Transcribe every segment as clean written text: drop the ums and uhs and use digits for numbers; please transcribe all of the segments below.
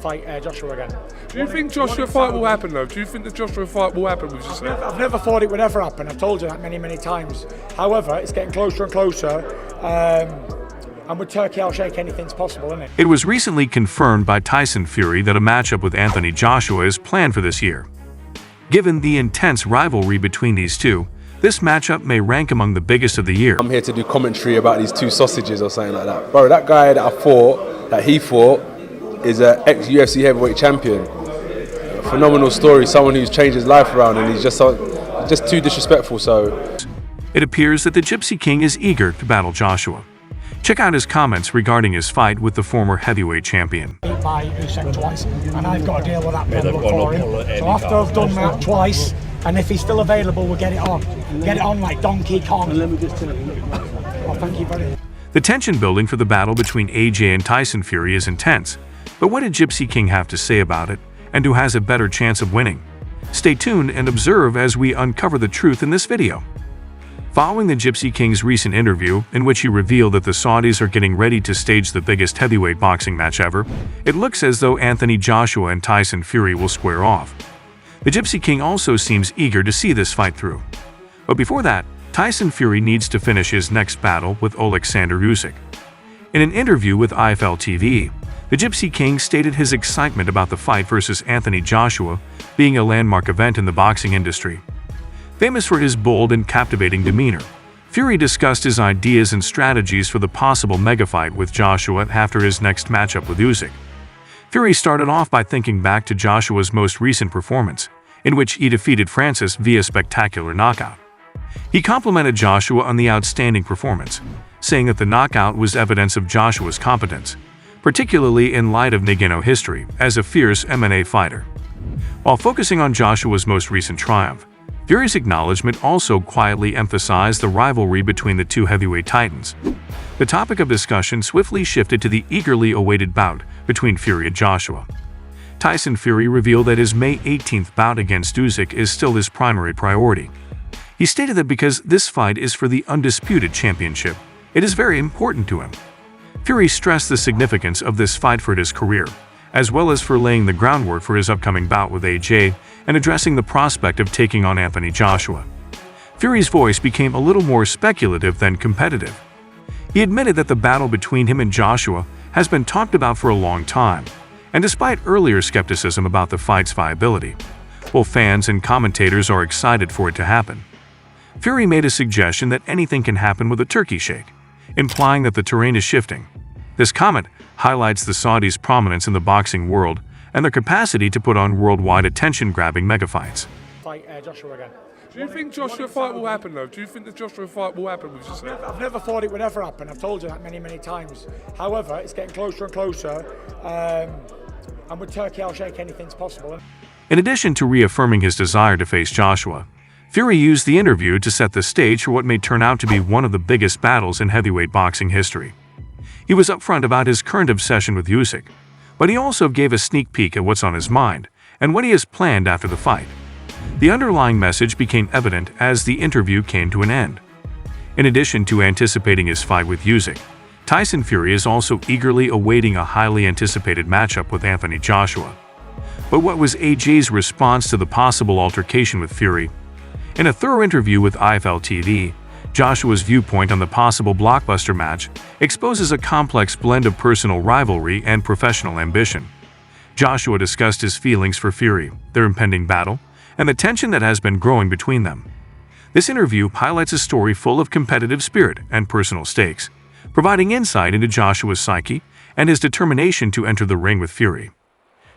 fight Joshua again. Do you think Joshua fight will happen though? Do you think the Joshua fight will happen with yourself? I've never thought it would ever happen. I've told you that many times. However, it's getting closer and closer. And with Turkey, I'll shake anything's possible, isn't it? It was recently confirmed by Tyson Fury that a matchup with Anthony Joshua is planned for this year. Given the intense rivalry between these two, this matchup may rank among the biggest of the year. I'm here to do commentary about these two sausages or something like that. Bro, that guy that he fought, is an ex-UFC heavyweight champion. A phenomenal story, someone who's changed his life around, and he's just too disrespectful, so. It appears that the Gypsy King is eager to battle Joshua. Check out his comments regarding his fight with the former heavyweight champion. By Usyk twice, and I've got to deal with that problem for him. So after I've done that twice, and if he's still available, we'll get it on. Get it on like Donkey Kong. Oh, thank you very much. The tension building for the battle between AJ and Tyson Fury is intense, but what did Gypsy King have to say about it, and who has a better chance of winning? Stay tuned and observe as we uncover the truth in this video. Following the Gypsy King's recent interview, in which he revealed that the Saudis are getting ready to stage the biggest heavyweight boxing match ever, it looks as though Anthony Joshua and Tyson Fury will square off. The Gypsy King also seems eager to see this fight through. But before that, Tyson Fury needs to finish his next battle with Alexander Usyk. In an interview with IFL TV, the Gypsy King stated his excitement about the fight versus Anthony Joshua being a landmark event in the boxing industry. Famous for his bold and captivating demeanor, Fury discussed his ideas and strategies for the possible mega fight with Joshua after his next matchup with Usyk. Fury started off by thinking back to Joshua's most recent performance, in which he defeated Francis via spectacular knockout. He complimented Joshua on the outstanding performance, saying that the knockout was evidence of Joshua's competence, particularly in light of Nagano history as a fierce MMA fighter. While focusing on Joshua's most recent triumph, Fury's acknowledgement also quietly emphasized the rivalry between the two heavyweight titans. The topic of discussion swiftly shifted to the eagerly awaited bout between Fury and Joshua. Tyson Fury revealed that his May 18th bout against Usyk is still his primary priority. He stated that because this fight is for the undisputed championship, it is very important to him. Fury stressed the significance of this fight for his career, as well as for laying the groundwork for his upcoming bout with AJ and addressing the prospect of taking on Anthony Joshua. Fury's voice became a little more speculative than competitive. He admitted that the battle between him and Joshua has been talked about for a long time, and despite earlier skepticism about the fight's viability, both fans and commentators are excited for it to happen. Fury made a suggestion that anything can happen with a turkey shake, implying that the terrain is shifting. This comment highlights the Saudis' prominence in the boxing world and their capacity to put on worldwide attention-grabbing megafights. Fight Joshua again. Do you think Joshua fight will happen though? Do you think the Joshua fight will happen with yourself? I've never thought it would ever happen. I've told you that many times. However, it's getting closer and closer. And with Turkey, I'll shake anything's possible. In addition to reaffirming his desire to face Joshua, Fury used the interview to set the stage for what may turn out to be one of the biggest battles in heavyweight boxing history. He was upfront about his current obsession with Usyk, but he also gave a sneak peek at what's on his mind and what he has planned after the fight. The underlying message became evident as the interview came to an end. In addition to anticipating his fight with Usyk, Tyson Fury is also eagerly awaiting a highly anticipated matchup with Anthony Joshua. But what was AJ's response to the possible altercation with Fury? In a thorough interview with IFL TV, Joshua's viewpoint on the possible blockbuster match exposes a complex blend of personal rivalry and professional ambition. Joshua discussed his feelings for Fury, their impending battle, and the tension that has been growing between them. This interview highlights a story full of competitive spirit and personal stakes, providing insight into Joshua's psyche and his determination to enter the ring with Fury.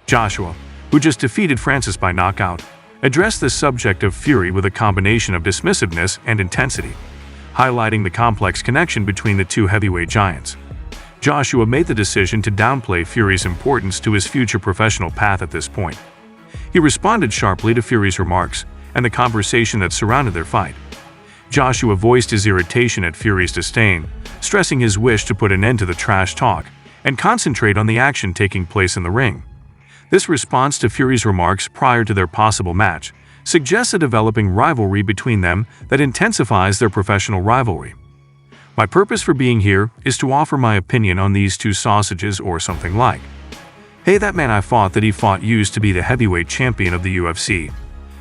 Joshua, who just defeated Francis by knockout, addressed the subject of Fury with a combination of dismissiveness and intensity, highlighting the complex connection between the two heavyweight giants. Joshua made the decision to downplay Fury's importance to his future professional path at this point. He responded sharply to Fury's remarks and the conversation that surrounded their fight. Joshua voiced his irritation at Fury's disdain, stressing his wish to put an end to the trash talk and concentrate on the action taking place in the ring. This response to Fury's remarks prior to their possible match suggests a developing rivalry between them that intensifies their professional rivalry. My purpose for being here is to offer my opinion on these two sausages or something like. Hey, that man I fought that he fought used to be the heavyweight champion of the UFC.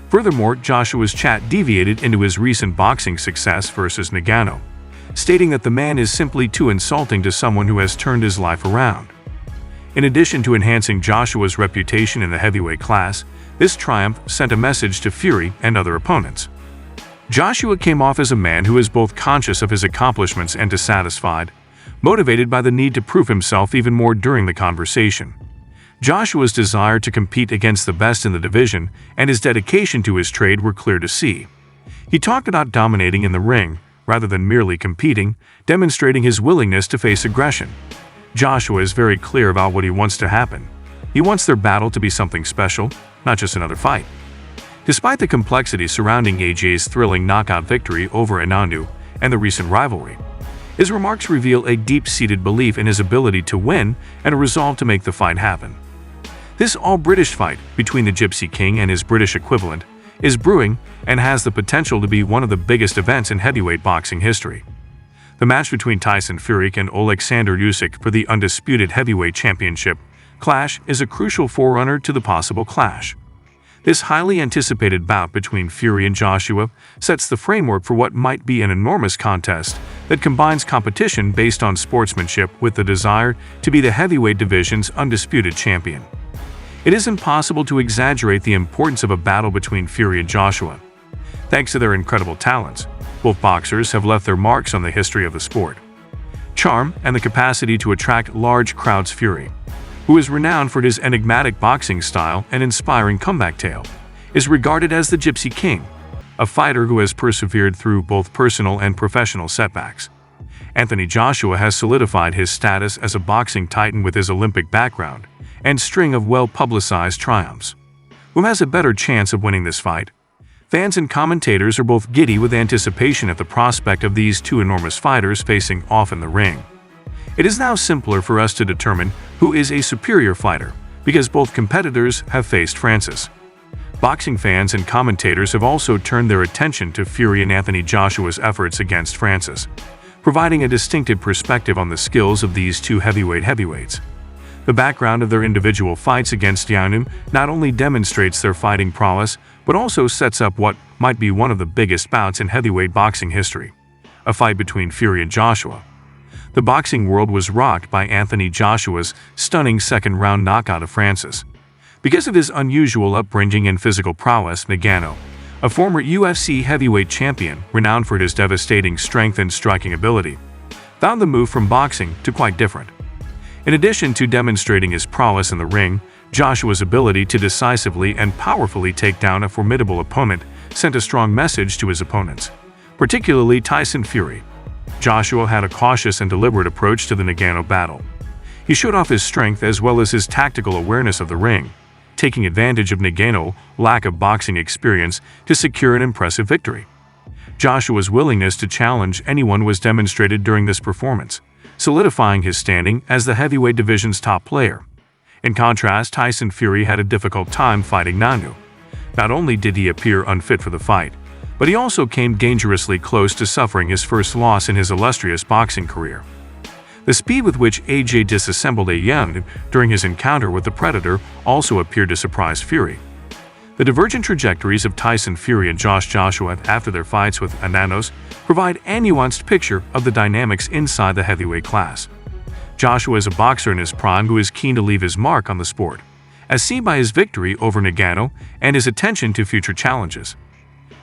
Furthermore, Joshua's chat deviated into his recent boxing success versus Ngannou, stating that the man is simply too insulting to someone who has turned his life around. In addition to enhancing Joshua's reputation in the heavyweight class, this triumph sent a message to Fury and other opponents. Joshua came off as a man who is both conscious of his accomplishments and dissatisfied, motivated by the need to prove himself even more during the conversation. Joshua's desire to compete against the best in the division and his dedication to his trade were clear to see. He talked about dominating in the ring, rather than merely competing, demonstrating his willingness to face aggression. Joshua is very clear about what he wants to happen. He wants their battle to be something special, not just another fight. Despite the complexity surrounding AJ's thrilling knockout victory over Ngannou and the recent rivalry, his remarks reveal a deep-seated belief in his ability to win and a resolve to make the fight happen. This all-British fight between the Gypsy King and his British equivalent is brewing and has the potential to be one of the biggest events in heavyweight boxing history. The match between Tyson Fury and Alexander Usyk for the undisputed heavyweight championship clash is a crucial forerunner to the possible clash. This highly anticipated bout between Fury and Joshua sets the framework for what might be an enormous contest that combines competition based on sportsmanship with the desire to be the heavyweight division's undisputed champion. It is impossible to exaggerate the importance of a battle between Fury and Joshua. Thanks to their incredible talents, both boxers have left their marks on the history of the sport. Charm and the capacity to attract large crowds. Fury, who is renowned for his enigmatic boxing style and inspiring comeback tale, is regarded as the Gypsy King, a fighter who has persevered through both personal and professional setbacks. Anthony Joshua has solidified his status as a boxing titan with his Olympic background and string of well-publicized triumphs. Who has a better chance of winning this fight? Fans and commentators are both giddy with anticipation at the prospect of these two enormous fighters facing off in the ring. It is now simpler for us to determine who is a superior fighter, because both competitors have faced Francis. Boxing fans and commentators have also turned their attention to Fury and Anthony Joshua's efforts against Francis, providing a distinctive perspective on the skills of these two heavyweights. The background of their individual fights against Ngannou not only demonstrates their fighting prowess, but also sets up what might be one of the biggest bouts in heavyweight boxing history, a fight between Fury and Joshua. The boxing world was rocked by Anthony Joshua's stunning second-round knockout of Francis. Because of his unusual upbringing and physical prowess, Ngannou, a former UFC heavyweight champion renowned for his devastating strength and striking ability, found the move from boxing to quite different. In addition to demonstrating his prowess in the ring, Joshua's ability to decisively and powerfully take down a formidable opponent sent a strong message to his opponents, particularly Tyson Fury. Joshua had a cautious and deliberate approach to the Ngannou battle. He showed off his strength as well as his tactical awareness of the ring, taking advantage of Ngannou's lack of boxing experience to secure an impressive victory. Joshua's willingness to challenge anyone was demonstrated during this performance, solidifying his standing as the heavyweight division's top player. In contrast, Tyson Fury had a difficult time fighting Ngannou. Not only did he appear unfit for the fight, but he also came dangerously close to suffering his first loss in his illustrious boxing career. The speed with which AJ disassembled Ngannou during his encounter with the Predator also appeared to surprise Fury. The divergent trajectories of Tyson Fury and Joshua after their fights with Ngannou provide a nuanced picture of the dynamics inside the heavyweight class. Joshua is a boxer in his prime who is keen to leave his mark on the sport, as seen by his victory over Ngannou and his attention to future challenges.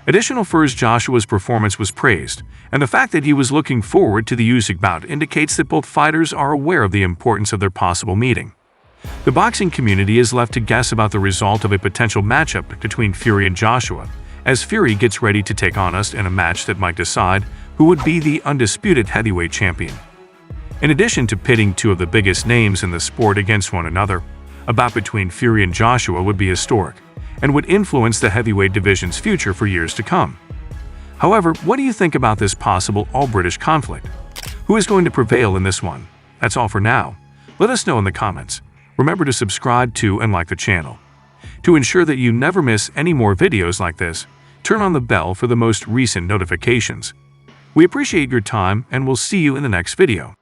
Additional first, Joshua's performance was praised, and the fact that he was looking forward to the Usyk bout indicates that both fighters are aware of the importance of their possible meeting. The boxing community is left to guess about the result of a potential matchup between Fury and Joshua, as Fury gets ready to take on us in a match that might decide who would be the undisputed heavyweight champion. In addition to pitting two of the biggest names in the sport against one another, a bout between Fury and Joshua would be historic and would influence the heavyweight division's future for years to come. However, what do you think about this possible all-British conflict? Who is going to prevail in this one? That's all for now. Let us know in the comments. Remember to subscribe to and like the channel. To ensure that you never miss any more videos like this, turn on the bell for the most recent notifications. We appreciate your time and we'll see you in the next video.